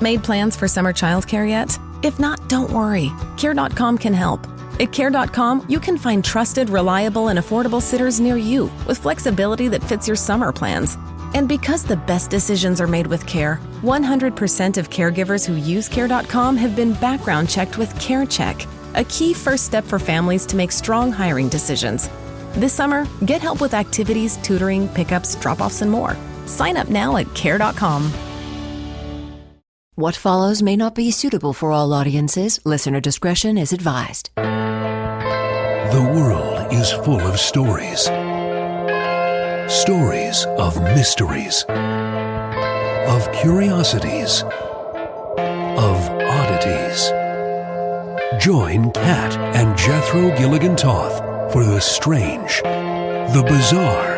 Made plans for summer childcare yet? If not, don't worry. Care.com can help. At Care.com, you can find trusted, reliable, and affordable sitters near you with flexibility that fits your summer plans. And because the best decisions are made with care, 100% of caregivers who use Care.com have been background checked with CareCheck, a key first step for families to make strong hiring decisions. This summer, get help with activities, tutoring, pickups, drop-offs, and more. Sign up now at Care.com. What follows may not be suitable for all audiences. Listener discretion is advised. The world is full of stories. Stories of mysteries, of curiosities, of oddities. Join Kat and Jethro Gilligan Toth for the strange, the bizarre,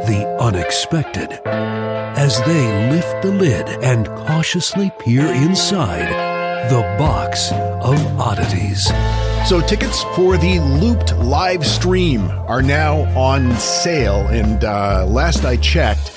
the unexpected, as they lift the lid and cautiously peer inside the box of oddities. So tickets for the Looped live stream are now on sale, and last I checked,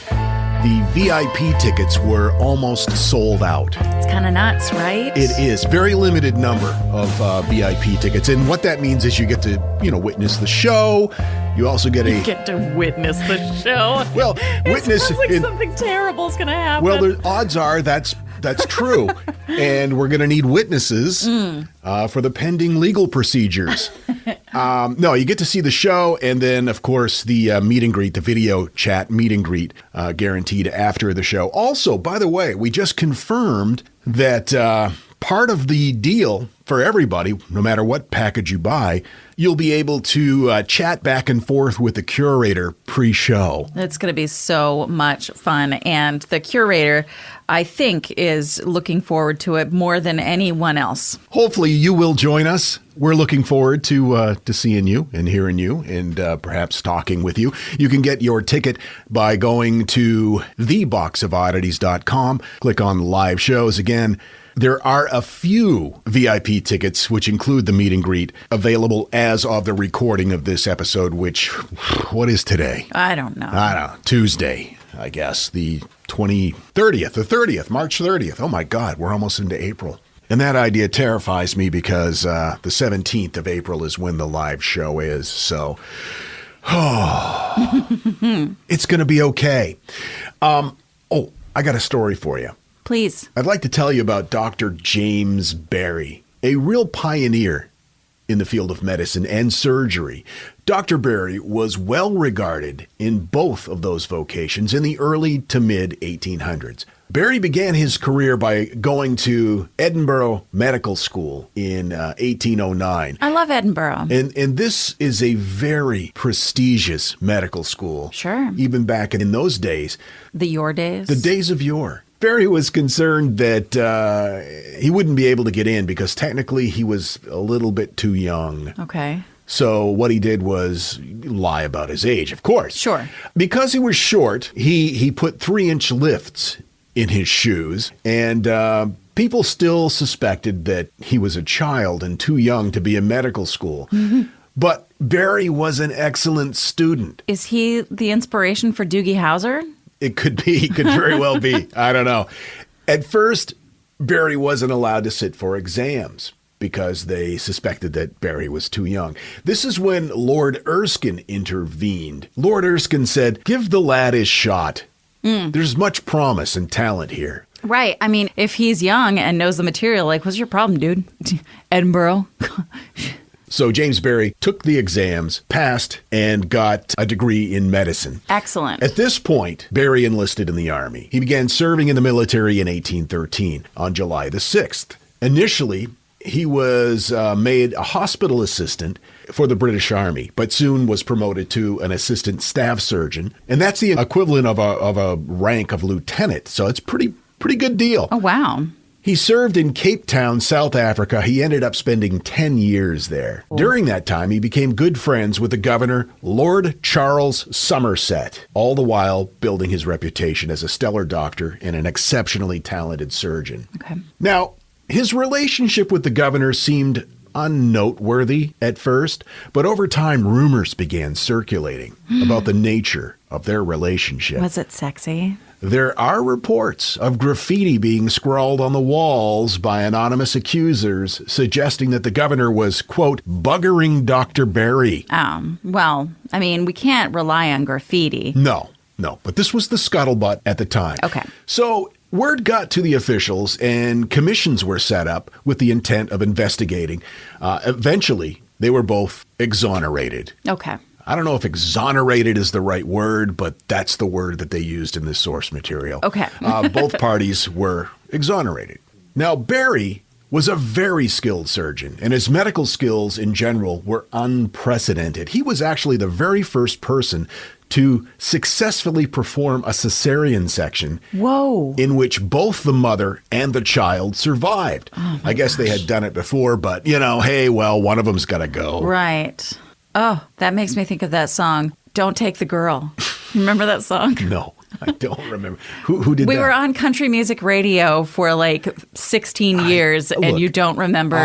the VIP tickets were almost sold out. It's kind of nuts, right? It is. Very limited number of VIP tickets. And what that means is you get to, witness the show. You also get You get to witness the show. Well, witness... It sounds like something terrible is going to happen. Well, the odds are that's true. And we're going to need witnesses for the pending legal procedures. No, you get to see the show, and then, of course, the meet and greet, the video chat meet and greet, guaranteed after the show. Also, by the way, we just confirmed that part of the deal for everybody, no matter what package you buy, you'll be able to chat back and forth with the curator pre-show. It's going to be so much fun. And the curator, I think, is looking forward to it more than anyone else. Hopefully you will join us. We're looking forward to seeing you and hearing you and perhaps talking with you. You can get your ticket by going to theboxofoddities.com. Click on live shows. Again, there are a few VIP tickets, which include the meet and greet, available as of the recording of this episode, which, what is today? I don't know. Tuesday, I guess, the 30th, March 30th. Oh my God, we're almost into April. And that idea terrifies me because the 17th of April is when the live show is. So, it's going to be okay. I got a story for you. Please. I'd like to tell you about Dr. James Berry, a real pioneer in the field of medicine and surgery. Dr. Berry was well regarded in both of those vocations in the early to mid 1800s. Berry began his career by going to Edinburgh Medical School in 1809. I love Edinburgh. And this is a very prestigious medical school. Sure. Even back in those days. Your days? The days of yore. Berry was concerned that he wouldn't be able to get in because technically he was a little bit too young. Okay. So what he did was lie about his age, of course. Sure. Because he was short, he put 3-inch lifts in his shoes, and people still suspected that he was a child and too young to be in medical school. Mm-hmm. But Berry was an excellent student. Is he the inspiration for Doogie Howser? It could be. It could very well be. I don't know. At first, Berry wasn't allowed to sit for exams because they suspected that Berry was too young. This is when Lord Erskine intervened. Lord Erskine said, "Give the lad his shot. There's much promise and talent here." Right. I mean, if he's young and knows the material, like, what's your problem, dude? Edinburgh. So James Berry took the exams, passed, and got a degree in medicine. Excellent. At this point, Berry enlisted in the Army. He began serving in the military in 1813 on July the 6th. Initially, he was made a hospital assistant for the British Army, but soon was promoted to an assistant staff surgeon. And that's the equivalent of a rank of lieutenant. So it's pretty good deal. Oh, wow. He served in Cape Town, South Africa. He ended up spending 10 years there. Oh. During that time, he became good friends with the governor, Lord Charles Somerset, all the while building his reputation as a stellar doctor and an exceptionally talented surgeon. Okay. Now, his relationship with the governor seemed unnoteworthy at first, but over time, rumors began circulating about the nature of their relationship. Was it sexy? there are reports of graffiti being scrawled on the walls by anonymous accusers suggesting that the governor was, quote, buggering Dr. Berry. Well, I mean, we can't rely on graffiti. No, but this was the scuttlebutt at the time. Okay. So word got to the officials and commissions were set up with the intent of investigating. Eventually, they were both exonerated. Okay. I don't know if exonerated is the right word, but that's the word that they used in this source material. Okay. Both parties were exonerated. Now, Berry was a very skilled surgeon, and his medical skills in general were unprecedented. He was actually the very first person to successfully perform a cesarean section. Whoa. In which both the mother and the child survived. I guess they had done it before, but, hey, well, one of them's got to go. Right. Oh, that makes me think of that song, Don't Take the Girl. Remember that song? No, I don't remember. Who did that? We were on country music radio for like 16 years, and you don't remember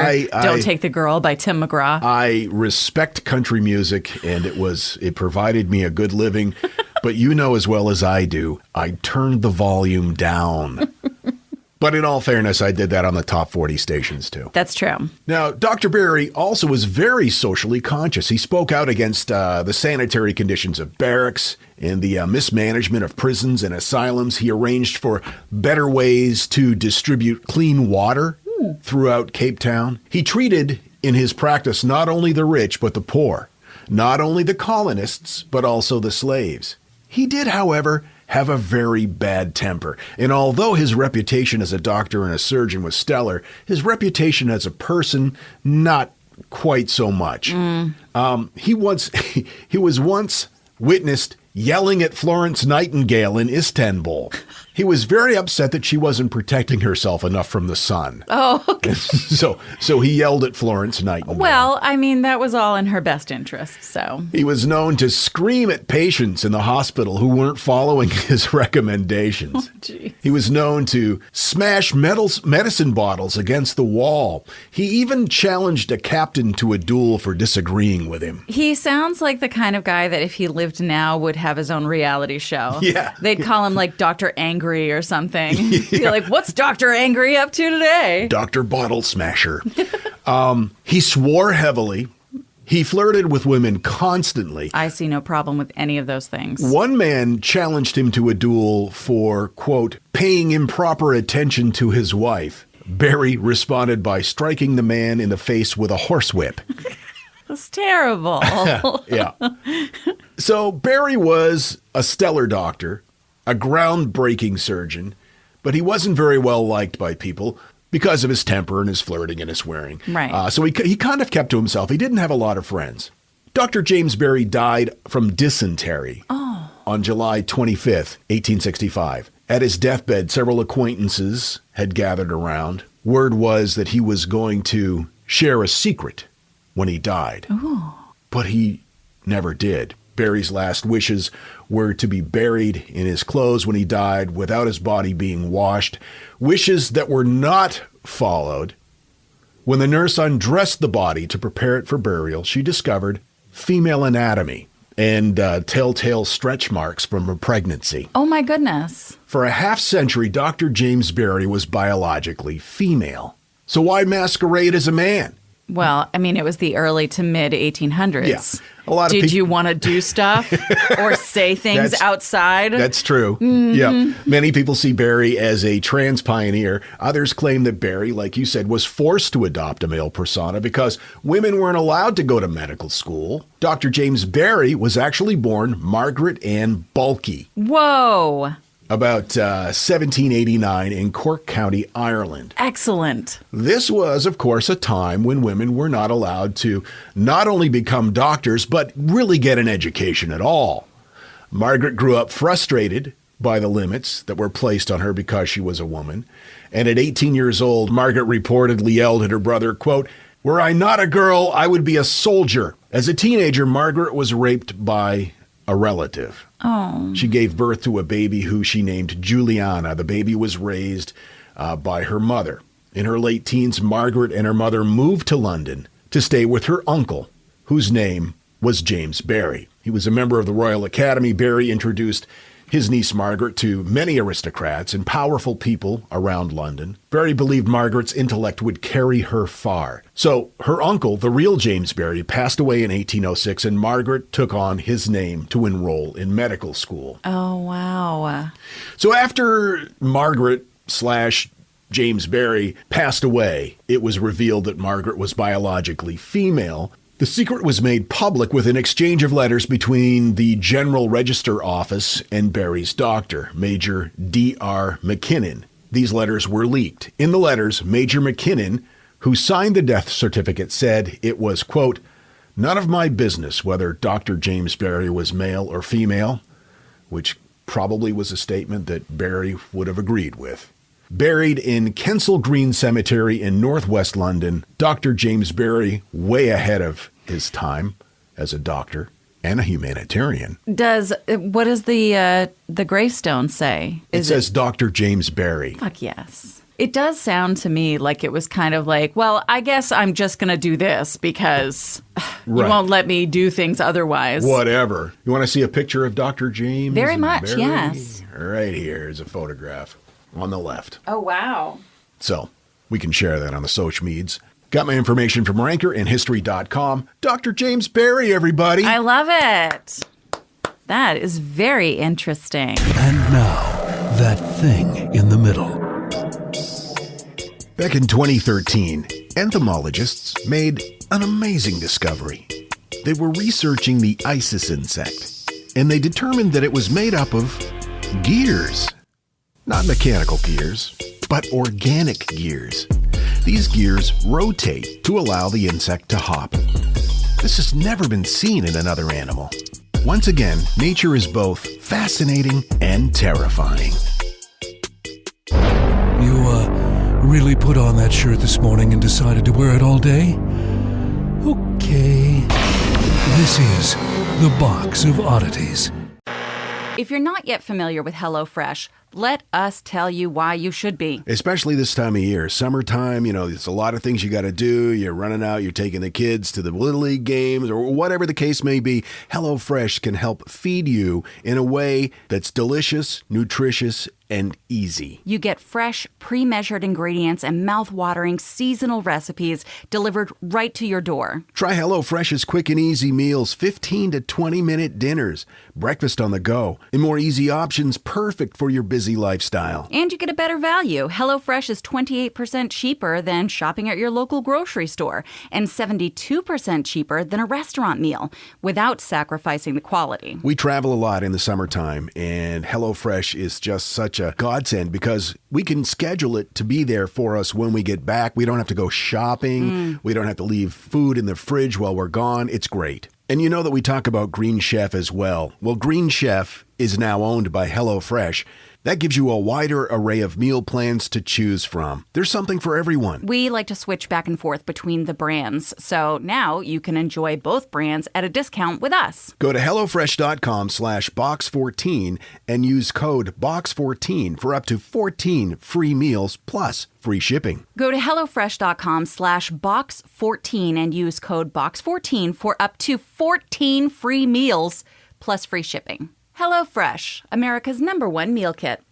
Don't Take the Girl by Tim McGraw? I respect country music, and it provided me a good living. But you know as well as I do, I turned the volume down. But in all fairness, I did that on the top 40 stations, too. That's true. Now, Dr. Berry also was very socially conscious. He spoke out against the sanitary conditions of barracks and the mismanagement of prisons and asylums. He arranged for better ways to distribute clean water throughout Cape Town. He treated, in his practice, not only the rich, but the poor. Not only the colonists, but also the slaves. He did, however, have a very bad temper. And although his reputation as a doctor and a surgeon was stellar, his reputation as a person, not quite so much. He was once witnessed yelling at Florence Nightingale in Istanbul. He was very upset that she wasn't protecting herself enough from the sun. Oh, okay. So he yelled at Florence Nightingale. Well, I mean, that was all in her best interest, so. He was known to scream at patients in the hospital who weren't following his recommendations. Geez. He was known to smash medicine bottles against the wall. He even challenged a captain to a duel for disagreeing with him. He sounds like the kind of guy that if he lived now would have his own reality show. Yeah. They'd call him like Dr. Angry or something. Be like, what's Dr. Angry up to today? Dr. Bottle Smasher. He swore heavily. He flirted with women constantly. I see no problem with any of those things. One man challenged him to a duel for, quote, paying improper attention to his wife. Berry responded by striking the man in the face with a horsewhip. That's terrible. Yeah. So Berry was a stellar doctor, a groundbreaking surgeon, but he wasn't very well liked by people because of his temper and his flirting and his swearing. Right. So he kind of kept to himself. He didn't have a lot of friends. Dr. James Berry died from dysentery on July 25th, 1865. At his deathbed, several acquaintances had gathered around. Word was that he was going to share a secret when he died. Ooh. But he never did. Berry's last wishes were to be buried in his clothes when he died without his body being washed. Wishes that were not followed. When the nurse undressed the body to prepare it for burial, she discovered female anatomy and telltale stretch marks from her pregnancy. Oh, my goodness. For a half century, Dr. James Berry was biologically female. So why masquerade as a man? Well, I mean, it was the early to mid 1800s. Yeah. A lot of Did people you want to do stuff or say things outside? That's true. Mm-hmm. Yeah. Many people see Berry as a trans pioneer. Others claim that Berry, like you said, was forced to adopt a male persona because women weren't allowed to go to medical school. Dr. James Berry was actually born Margaret Ann Bulkey. Whoa. About 1789 in Cork County, Ireland. Excellent. This was, of course, a time when women were not allowed to not only become doctors, but really get an education at all. Margaret grew up frustrated by the limits that were placed on her because she was a woman. And at 18 years old, Margaret reportedly yelled at her brother, quote, "Were I not a girl, I would be a soldier." As a teenager, Margaret was raped by a relative. Oh. She gave birth to a baby who she named Juliana. The baby was raised by her mother. In her late teens, Margaret and her mother moved to London to stay with her uncle, whose name was James Berry. He was a member of the Royal Academy. Berry introduced his niece Margaret to many aristocrats and powerful people around London. Barry believed Margaret's intellect would carry her far. So her uncle, the real James Barry, passed away in 1806, and Margaret took on his name to enroll in medical school. Oh, wow. So after Margaret/James Barry passed away, it was revealed that Margaret was biologically female. The secret was made public with an exchange of letters between the General Register Office and Barry's doctor, Major D.R. McKinnon. These letters were leaked. In the letters, Major McKinnon, who signed the death certificate, said it was, quote, "None of my business whether Dr. James Barry was male or female," which probably was a statement that Barry would have agreed with. Buried in Kensal Green Cemetery in northwest London, Dr. James Barry, way ahead of his time as a doctor and a humanitarian. What does the gravestone say? It says Dr. James Barry. Fuck yes. It does sound to me like it was kind of like, well, I guess I'm just going to do this because you won't let me do things otherwise. Whatever. You want to see a picture of Dr. James? Very much, Barry? yes. Right here is a photograph on the left. Oh, wow. So we can share that on the social medias. Got my information from Ranker and History.com. Dr. James Barry, everybody. I love it. That is very interesting. And now, that thing in the middle. Back in 2013, entomologists made an amazing discovery. They were researching the Isis insect, and they determined that it was made up of gears. Not mechanical gears, but organic gears. These gears rotate to allow the insect to hop. This has never been seen in another animal. Once again, nature is both fascinating and terrifying. You, really put on that shirt this morning and decided to wear it all day? Okay. This is the Box of Oddities. If you're not yet familiar with HelloFresh, let us tell you why you should be. Especially this time of year, summertime, there's a lot of things you got to do. You're running out, you're taking the kids to the Little League games or whatever the case may be. HelloFresh can help feed you in a way that's delicious, nutritious, and easy. You get fresh, pre-measured ingredients and mouth-watering seasonal recipes delivered right to your door. Try HelloFresh's quick and easy meals, 15 to 20-minute dinners, breakfast on the go, and more easy options perfect for your busy lifestyle. And you get a better value. HelloFresh is 28% cheaper than shopping at your local grocery store and 72% cheaper than a restaurant meal without sacrificing the quality. We travel a lot in the summertime, and HelloFresh is just such a godsend because we can schedule it to be there for us when we get back. We don't have to go shopping. We don't have to leave food in the fridge while we're gone. It's great. And you know that we talk about Green Chef as well. Well, Green Chef is now owned by HelloFresh. That gives you a wider array of meal plans to choose from. There's something for everyone. We like to switch back and forth between the brands, so now you can enjoy both brands at a discount with us. Go to HelloFresh.com/box14 and use code BOX14 for up to 14 free meals plus free shipping. Go to HelloFresh.com/box14 and use code BOX14 for up to 14 free meals plus free shipping. HelloFresh, America's #1 meal kit.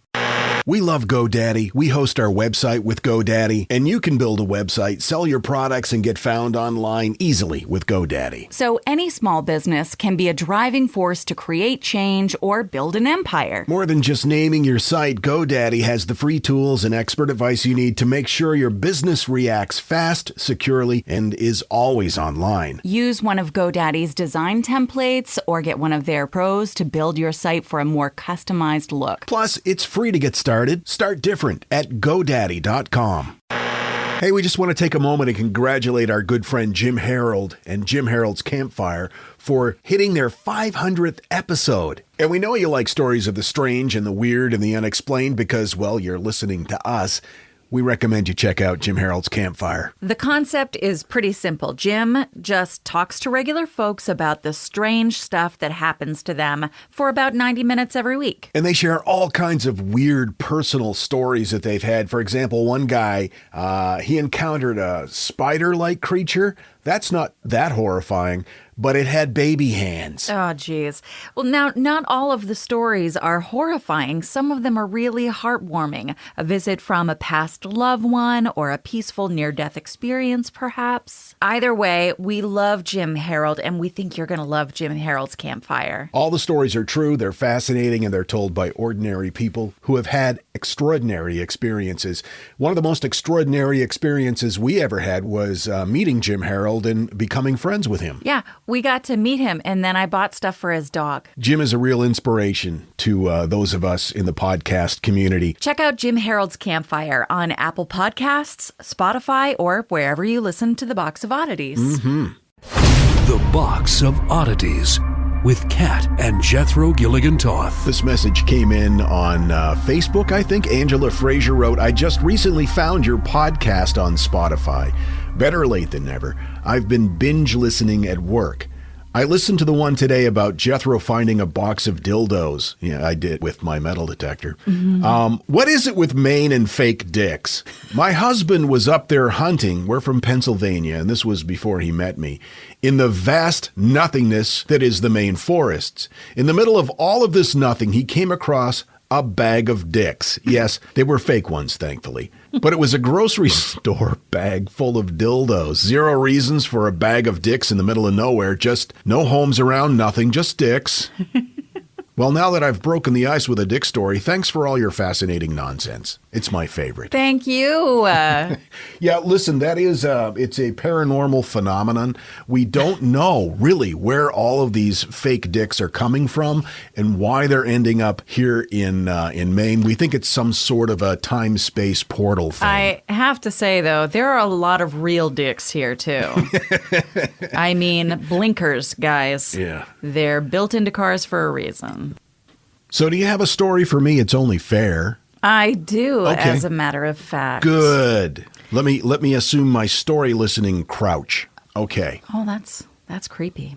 We love GoDaddy. We host our website with GoDaddy, and you can build a website, sell your products, and get found online easily with GoDaddy. So any small business can be a driving force to create change or build an empire. More than just naming your site, GoDaddy has the free tools and expert advice you need to make sure your business reacts fast, securely, and is always online. Use one of GoDaddy's design templates or get one of their pros to build your site for a more customized look. Plus, it's free to get started. Start different at GoDaddy.com. Hey, we just want to take a moment and congratulate our good friend Jim Harold and Jim Harold's Campfire for hitting their 500th episode. And we know you like stories of the strange and the weird and the unexplained because, well, you're listening to us. We recommend you check out Jim Harold's Campfire. The concept is pretty simple. Jim just talks to regular folks about the strange stuff that happens to them for about 90 minutes every week. And they share all kinds of weird personal stories that they've had. For example, one guy, he encountered a spider-like creature That's not that horrifying, but it had baby hands. Oh, geez. Well, now, not all of the stories are horrifying. Some of them are really heartwarming. A visit from a past loved one or a peaceful near-death experience, perhaps. Either way, we love Jim Harold, and we think you're going to love Jim Harold's Campfire. All the stories are true, they're fascinating, and they're told by ordinary people who have had extraordinary experiences. One of the most extraordinary experiences we ever had was meeting Jim Harold and becoming friends with him. Yeah, we got to meet him, and then I bought stuff for his dog. Jim is a real inspiration to those of us in the podcast community. Check out Jim Harold's Campfire on Apple Podcasts, Spotify, or wherever you listen to The Box of Oddities. The Box of Oddities with Kat and Jethro Gilligan Toth. This message came in on Facebook, I think. Angela Fraser wrote, I just recently found your podcast on Spotify. Better late than never. I've been binge listening at work. I listened to the one today about Jethro finding a box of dildos. Yeah, I did with my metal detector. What is it with Maine and fake dicks? My husband was up there hunting. We're from Pennsylvania, and this was before he met me. In the vast nothingness that is the Maine forests. In the middle of all of this nothing, he came across a bag of dicks. Yes, they were fake ones, thankfully. But it was a grocery store bag full of dildos. 0 reasons for a bag of dicks in the middle of nowhere. Just no homes around, nothing, just dicks. Well, now that I've broken the ice with a dick story, thanks for all your fascinating nonsense. It's my favorite. Thank you. Yeah, listen, that is, it's a paranormal phenomenon. We don't know really where all of these fake dicks are coming from and why they're ending up here in Maine. We think it's some sort of a time-space portal thing. I have to say, though, there are a lot of real dicks here, too. I mean, blinkers, guys. Yeah. They're built into cars for a reason. So do you have a story for me? It's only fair. I do, Okay. as a matter of fact. Good. Let me assume my story listening crouch. Okay. Oh, that's creepy.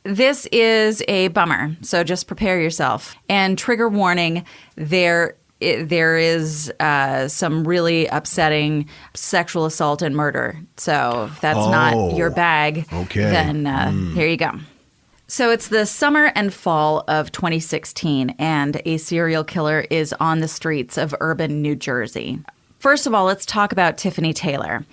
This is a bummer, so just prepare yourself. And trigger warning, there is some really upsetting sexual assault and murder. So if that's not your bag, okay. then here you go. So it's the summer and fall of 2016, and a serial killer is on the streets of urban New Jersey. First of all, let's talk about Tiffany Taylor.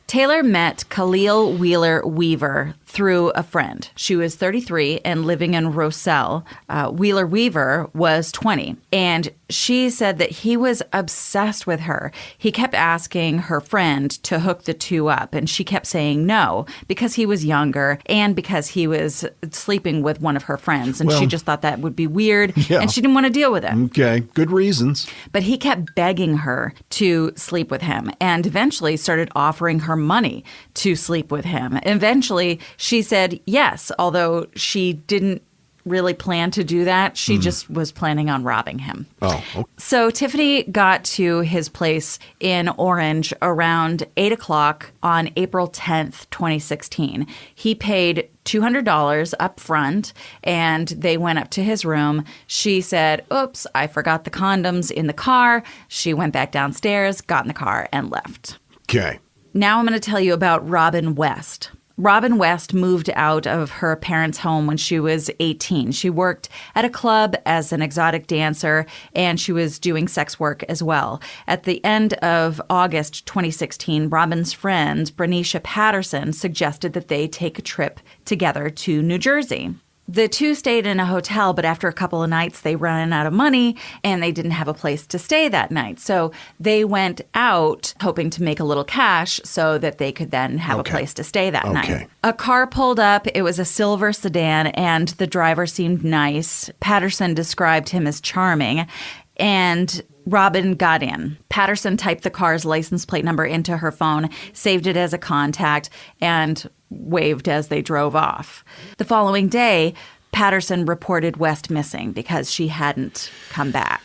Taylor met Khalil Wheeler Weaver through a friend. She was 33 and living in Roselle. Wheeler Weaver was 20, and she said that he was obsessed with her. He kept asking her friend to hook the two up, and she kept saying no because he was younger and because he was sleeping with one of her friends, and she just thought that would be weird, and she didn't want to deal with it. Okay, good reasons. But he kept begging her to sleep with him and eventually started offering her money to sleep with him. Eventually, she said yes, although she didn't really plan to do that. She just was planning on robbing him. Oh, okay. So Tiffany got to his place in Orange around 8 o'clock on April 10th, 2016. He paid $200 up front, and they went up to his room. She said, oops, I forgot the condoms in the car. She went back downstairs, got in the car, and left. Okay. Now I'm going to tell you about Robin West. Robin West moved out of her parents' home when she was 18. She worked at a club as an exotic dancer, and she was doing sex work as well. At the end of August 2016, Robin's friend, Brenisha Patterson, suggested that they take a trip together to New Jersey. The two stayed in a hotel, but after a couple of nights, they ran out of money and they didn't have a place to stay that night. So they went out hoping to make a little cash so that they could then have a place to stay that night. A car pulled up. It was a silver sedan, and the driver seemed nice. Patterson described him as charming, and Robin got in. Patterson typed the car's license plate number into her phone, saved it as a contact, and waved as they drove off. The following day, Patterson reported West missing because she hadn't come back.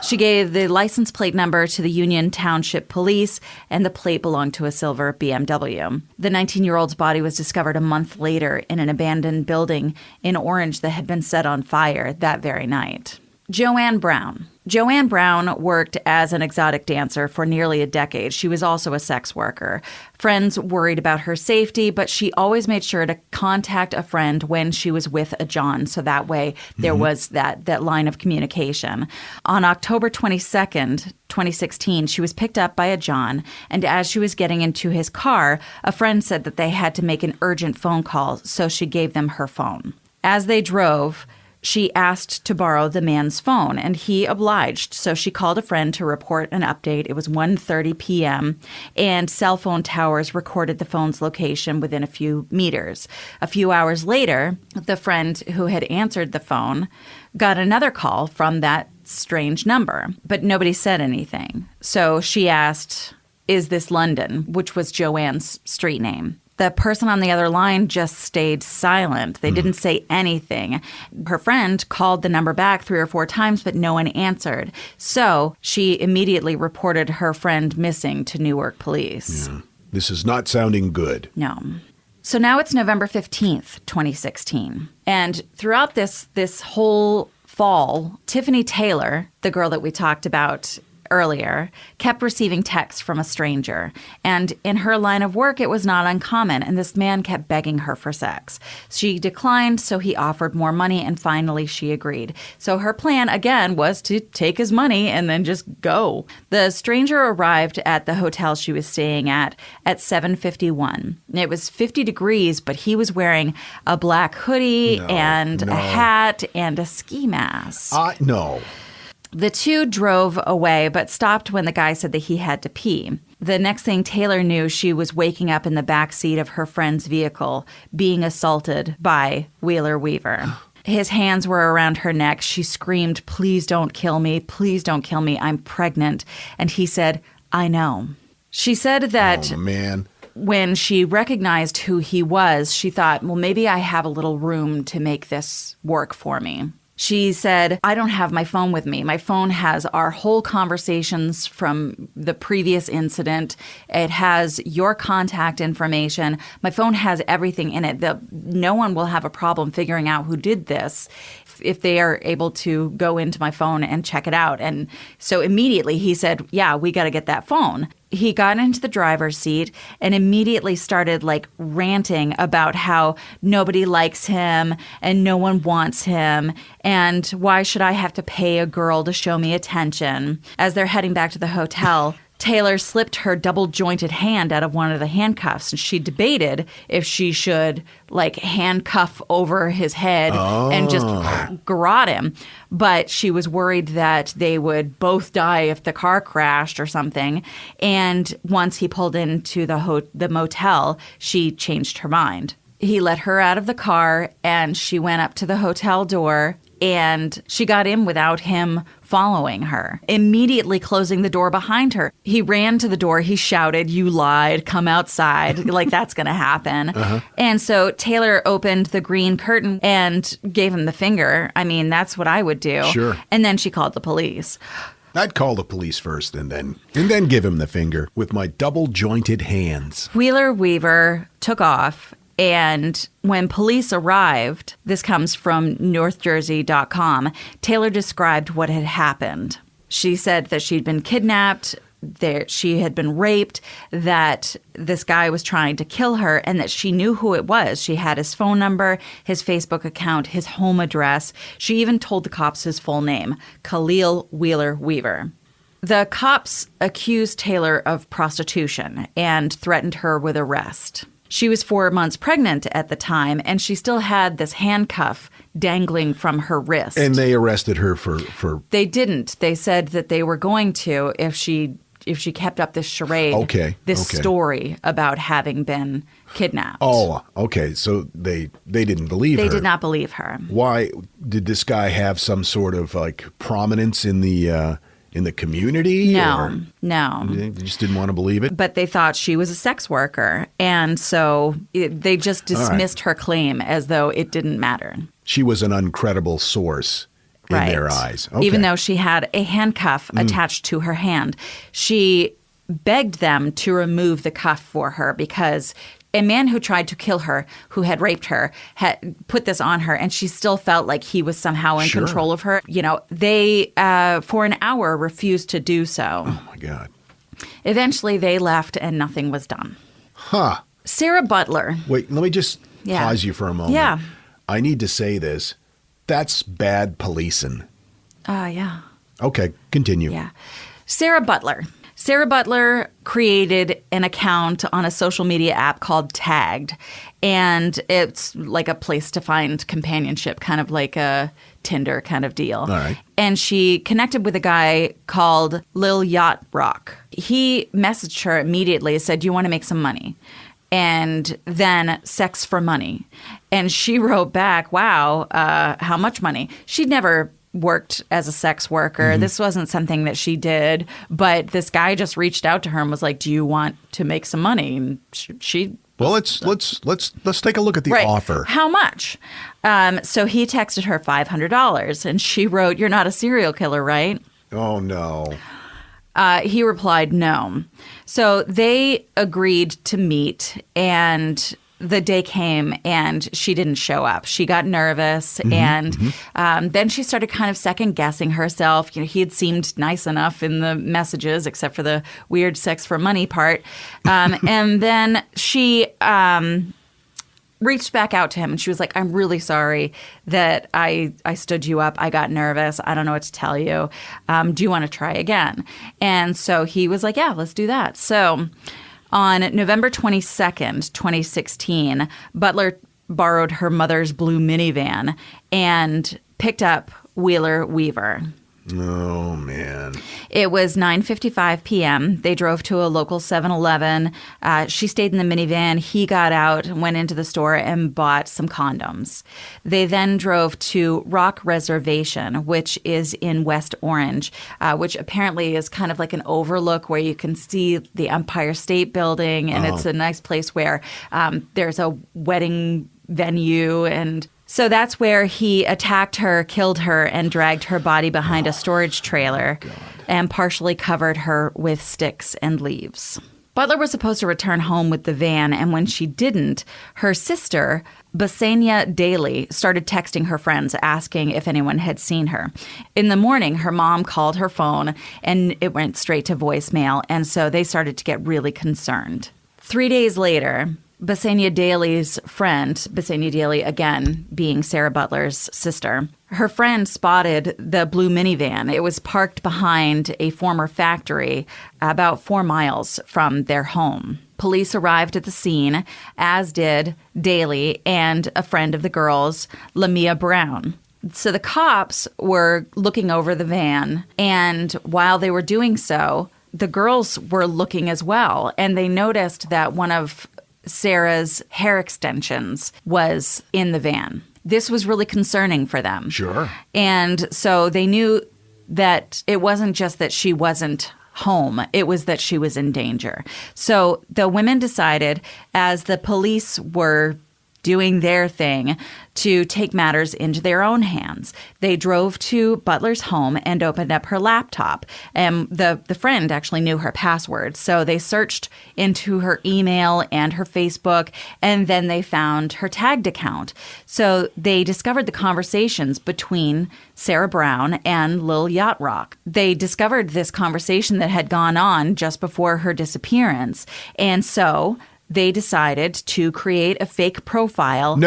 She gave the license plate number to the Union Township Police, and the plate belonged to a silver BMW. The 19-year-old's body was discovered a month later in an abandoned building in Orange that had been set on fire that very night. Joanne Brown. Joanne Brown worked as an exotic dancer for nearly a decade. She was also a sex worker. Friends worried about her safety, but she always made sure to contact a friend when she was with a John, so that way there was that line of communication. On October 22nd, 2016, she was picked up by a John, and as she was getting into his car, a friend said that they had to make an urgent phone call, so she gave them her phone. As they drove, she asked to borrow the man's phone, and he obliged. So she called a friend to report an update. It was 1:30 p.m., and cell phone towers recorded the phone's location within a few meters. A few hours later, the friend who had answered the phone got another call from that strange number, but nobody said anything. So she asked, "Is this London?" which was Joanne's street name. The person on the other line just stayed silent. They didn't say anything. Her friend called the number back 3 or 4 times, but no one answered. So she immediately reported her friend missing to Newark police. Yeah. This is not sounding good. No. So now it's November 15th, 2016. And throughout this whole fall, Tiffany Taylor, the girl that we talked about earlier, kept receiving texts from a stranger. And in her line of work, it was not uncommon. And this man kept begging her for sex. She declined, so he offered more money, and finally she agreed. So her plan, again, was to take his money and then just go. The stranger arrived at the hotel she was staying at 7:51. It was 50 degrees, but he was wearing a black hoodie and a hat and a ski mask. No. The two drove away, but stopped when the guy said that he had to pee. The next thing Taylor knew, she was waking up in the back seat of her friend's vehicle, being assaulted by Wheeler Weaver. His hands were around her neck. She screamed, "Please don't kill me. Please don't kill me. I'm pregnant." And he said, "I know." She said that when she recognized who he was, she thought, well, maybe I have a little room to make this work for me. She said, "I don't have my phone with me. My phone has our whole conversations from the previous incident. It has your contact information. My phone has everything in it. No one will have a problem figuring out who did this if they are able to go into my phone and check it out." And so immediately he said, "Yeah, we got to get that phone." He got into the driver's seat and immediately started ranting about how nobody likes him and no one wants him, and why should I have to pay a girl to show me attention. As they're heading back to the hotel, Taylor slipped her double-jointed hand out of one of the handcuffs, and she debated if she should handcuff over his head and just garrote him. But she was worried that they would both die if the car crashed or something. And once he pulled into the motel, she changed her mind. He let her out of the car, and she went up to the hotel door, and she got in without him following her, immediately closing the door behind her. He ran to the door. He shouted, "You lied. Come outside." That's going to happen. And so Taylor opened the green curtain and gave him the finger. I mean, that's what I would do. Sure. And then she called the police. I'd call the police first and then give him the finger with my double-jointed hands. Wheeler Weaver took off. And when police arrived, this comes from NorthJersey.com, Taylor described what had happened. She said that she'd been kidnapped, that she had been raped, that this guy was trying to kill her, and that she knew who it was. She had his phone number, his Facebook account, his home address. She even told the cops his full name, Khalil Wheeler Weaver. The cops accused Taylor of prostitution and threatened her with arrest. She was 4 months pregnant at the time, and she still had this handcuff dangling from her wrist. And they arrested her for... They didn't. They said that they were going to if she kept up this charade, this story about having been kidnapped. Oh, okay. So they didn't believe her. They did not believe her. Why? Did this guy have some sort of prominence in the community? No. They just didn't want to believe it? But they thought she was a sex worker, and so they just dismissed her claim as though it didn't matter. She was an uncredible source in their eyes. Okay. Even though she had a handcuff attached to her hand. She begged them to remove the cuff for her because a man who tried to kill her, who had raped her, had put this on her, and she still felt like he was somehow in Sure. control of her. They, for an hour, refused to do so. Oh, my God. Eventually, they left, and nothing was done. Huh. Sarah Butler. Wait, let me just Yeah. pause you for a moment. Yeah. I need to say this. That's bad policing. Yeah. Okay, continue. Yeah. Sarah Butler. Sarah Butler created an account on a social media app called Tagged, and it's like a place to find companionship, kind of like a Tinder kind of deal. All right. And she connected with a guy called Lil Yacht Rock. He messaged her immediately, said, "Do you want to make some money?" And then sex for money. And she wrote back, "Wow, how much money?" She'd never worked as a sex worker. Mm-hmm. This wasn't something that she did, but this guy just reached out to her and was like, "Do you want to make some money?" And she Well, let's take a look at the right. offer. How much? So he texted her $500, and she wrote, "You're not a serial killer, right?" Oh, no. He replied, "No." So they agreed to meet, and the day came and she didn't show up. She got nervous, and then she started kind of second guessing herself. He had seemed nice enough in the messages, except for the weird sex for money part. And then she reached back out to him, and she was like, "I'm really sorry that I stood you up. I got nervous. I don't know what to tell you. Do you want to try again?" And so he was like, "Yeah, let's do that." So on November 22nd, 2016, Butler borrowed her mother's blue minivan and picked up Wheeler Weaver. Oh, man. It was 9:55 p.m. They drove to a local 7-Eleven. She stayed in the minivan. He got out, went into the store, and bought some condoms. They then drove to Rock Reservation, which is in West Orange, which apparently is kind of like an overlook where you can see the Empire State Building, and it's a nice place where there's a wedding venue. And so that's where he attacked her, killed her, and dragged her body behind a storage trailer and partially covered her with sticks and leaves. Butler was supposed to return home with the van, and when she didn't, her sister, Basania Daly, started texting her friends asking if anyone had seen her. In the morning, her mom called her phone, and it went straight to voicemail, and so they started to get really concerned. 3 days later, Basania Daly's friend, Basania Daly again being Sarah Butler's sister, her friend spotted the blue minivan. It was parked behind a former factory about 4 miles from their home. Police arrived at the scene, as did Daly and a friend of the girls, Lamia Brown. So the cops were looking over the van, and while they were doing so, the girls were looking as well, and they noticed that one of Sarah's hair extensions was in the van. This was really concerning for them. Sure. And so they knew that it wasn't just that she wasn't home, it was that she was in danger. So the women decided, as the police were doing their thing, to take matters into their own hands. They drove to Butler's home and opened up her laptop. And the friend actually knew her password. So they searched into her email and her Facebook, and then they found her tagged account. So they discovered the conversations between Sarah Brown and Lil Yacht Rock. They discovered this conversation that had gone on just before her disappearance. And so they decided to create a fake profile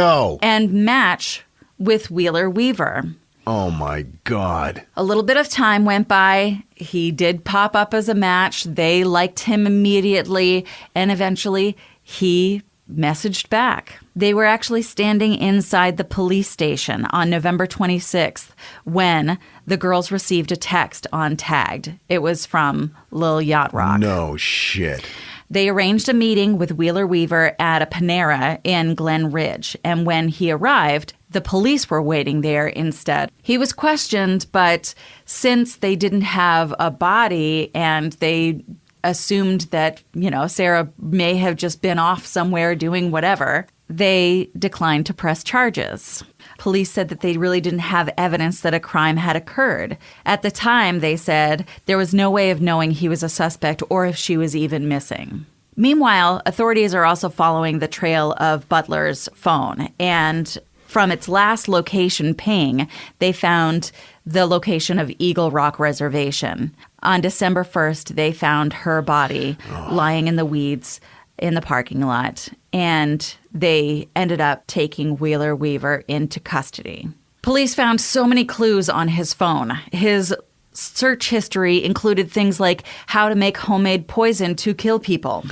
and match with Wheeler Weaver. Oh, my God. A little bit of time went by. He did pop up as a match. They liked him immediately, and eventually he messaged back. They were actually standing inside the police station on November 26th when the girls received a text on Tagged. It was from Lil Yacht Rock. No shit. They arranged a meeting with Wheeler Weaver at a Panera in Glen Ridge, and when he arrived, the police were waiting there instead. He was questioned, but since they didn't have a body and they assumed that, Sarah may have just been off somewhere doing whatever, they declined to press charges. Police said that they really didn't have evidence that a crime had occurred. At the time, they said there was no way of knowing he was a suspect or if she was even missing. Meanwhile, authorities are also following the trail of Butler's phone. And from its last location ping, they found the location of Eagle Rock Reservation. On December 1st, they found her body lying in the weeds in the parking lot. And they ended up taking Wheeler Weaver into custody. Police found so many clues on his phone. His search history included things like how to make homemade poison to kill people.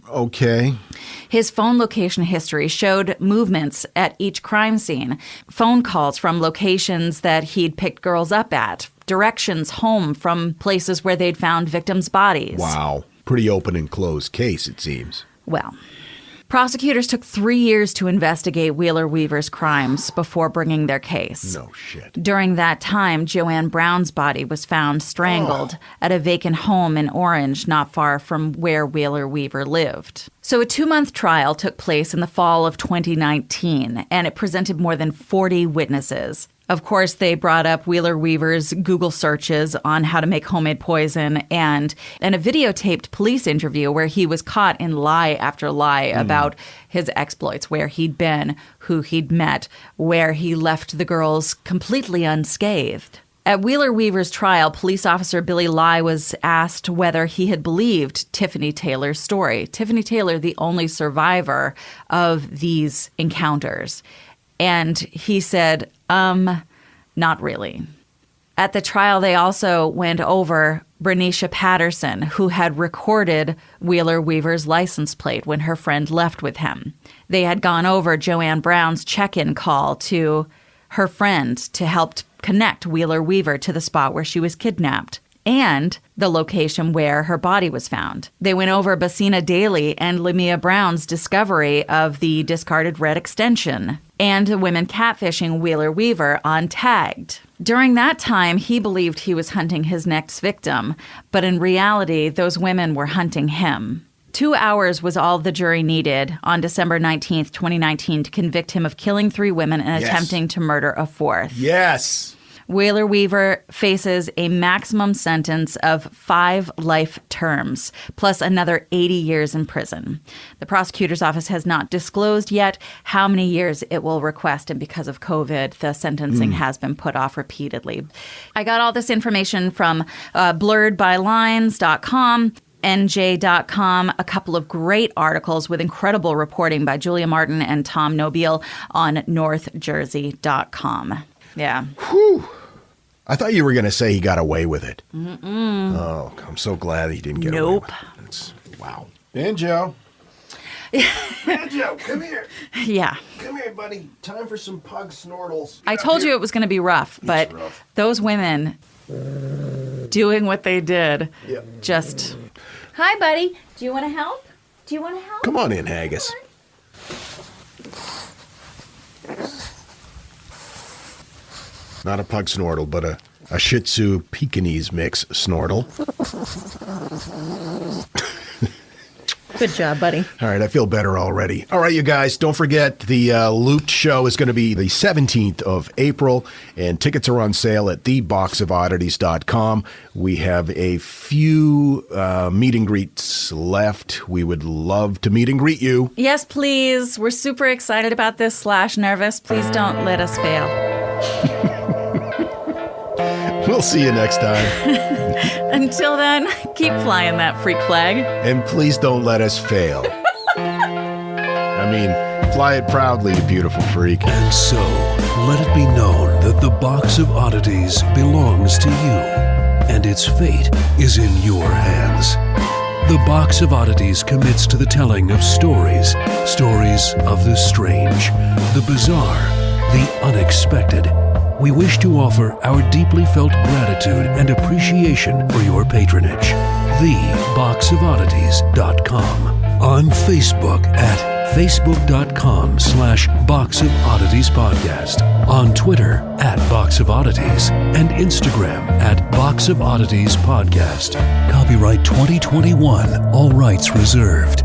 Okay. His phone location history showed movements at each crime scene, phone calls from locations that he'd picked girls up at, directions home from places where they'd found victims' bodies. Wow. Pretty open and closed case, it seems. Well, prosecutors took 3 years to investigate Wheeler Weaver's crimes before bringing their case. No shit. During that time, Joanne Brown's body was found strangled at a vacant home in Orange, not far from where Wheeler Weaver lived. So a 2-month trial took place in the fall of 2019, and it presented more than 40 witnesses. Of course, they brought up Wheeler Weaver's Google searches on how to make homemade poison and a videotaped police interview where he was caught in lie after lie about his exploits, where he'd been, who he'd met, where he left the girls completely unscathed. At Wheeler Weaver's trial, police officer Billy Lai was asked whether he had believed Tiffany Taylor's story. Tiffany Taylor, the only survivor of these encounters. And he said, not really. At the trial, they also went over Bernicia Patterson, who had recorded Wheeler Weaver's license plate when her friend left with him. They had gone over Joanne Brown's check-in call to her friend to help connect Wheeler Weaver to the spot where she was kidnapped and the location where her body was found. They went over Basina Daly and Lamia Brown's discovery of the discarded red extension and the women catfishing Wheeler Weaver on Tagged. During that time, he believed he was hunting his next victim, but in reality, those women were hunting him. 2 hours was all the jury needed on December 19th, 2019 to convict him of killing 3 women and attempting to murder a 4th. Yes. Wheeler Weaver faces a maximum sentence of 5 life terms, plus another 80 years in prison. The prosecutor's office has not disclosed yet how many years it will request, and because of COVID, the sentencing has been put off repeatedly. I got all this information from blurredbylines.com. NJ.com, a couple of great articles with incredible reporting by Julia Martin and Tom Nobile on NorthJersey.com. Yeah. Whew. I thought you were going to say he got away with it. Oh, I'm so glad he didn't get away with it. Wow. Banjo. Banjo, come here. Yeah. Come here, buddy. Time for some pug snortles. I told you it was going to be rough, but those women doing what they did just... Hi, buddy. Do you want to help? Come on in, Haggis. Not a pug snortle, but a Shih Tzu Pekingese mix snortle. Good job, buddy. All right, I feel better already. All right, you guys, don't forget the Looped show is going to be the 17th of April, and tickets are on sale at theboxofoddities.com. We have a few meet and greets left. We would love to meet and greet you. Yes, please. We're super excited about this / nervous. Please don't let us fail. We'll see you next time. Until then, keep flying that freak flag. And please don't let us fail. I mean, fly it proudly, you beautiful freak. And so, let it be known that the Box of Oddities belongs to you, and its fate is in your hands. The Box of Oddities commits to the telling of stories of the strange, the bizarre, the unexpected. We wish to offer our deeply felt gratitude and appreciation for your patronage. TheBoxOfOddities.com. On Facebook at Facebook.com/BoxOfOdditiesPodcast. On Twitter at Box of Oddities. And Instagram at Box of Oddities Podcast. Copyright 2021. All rights reserved.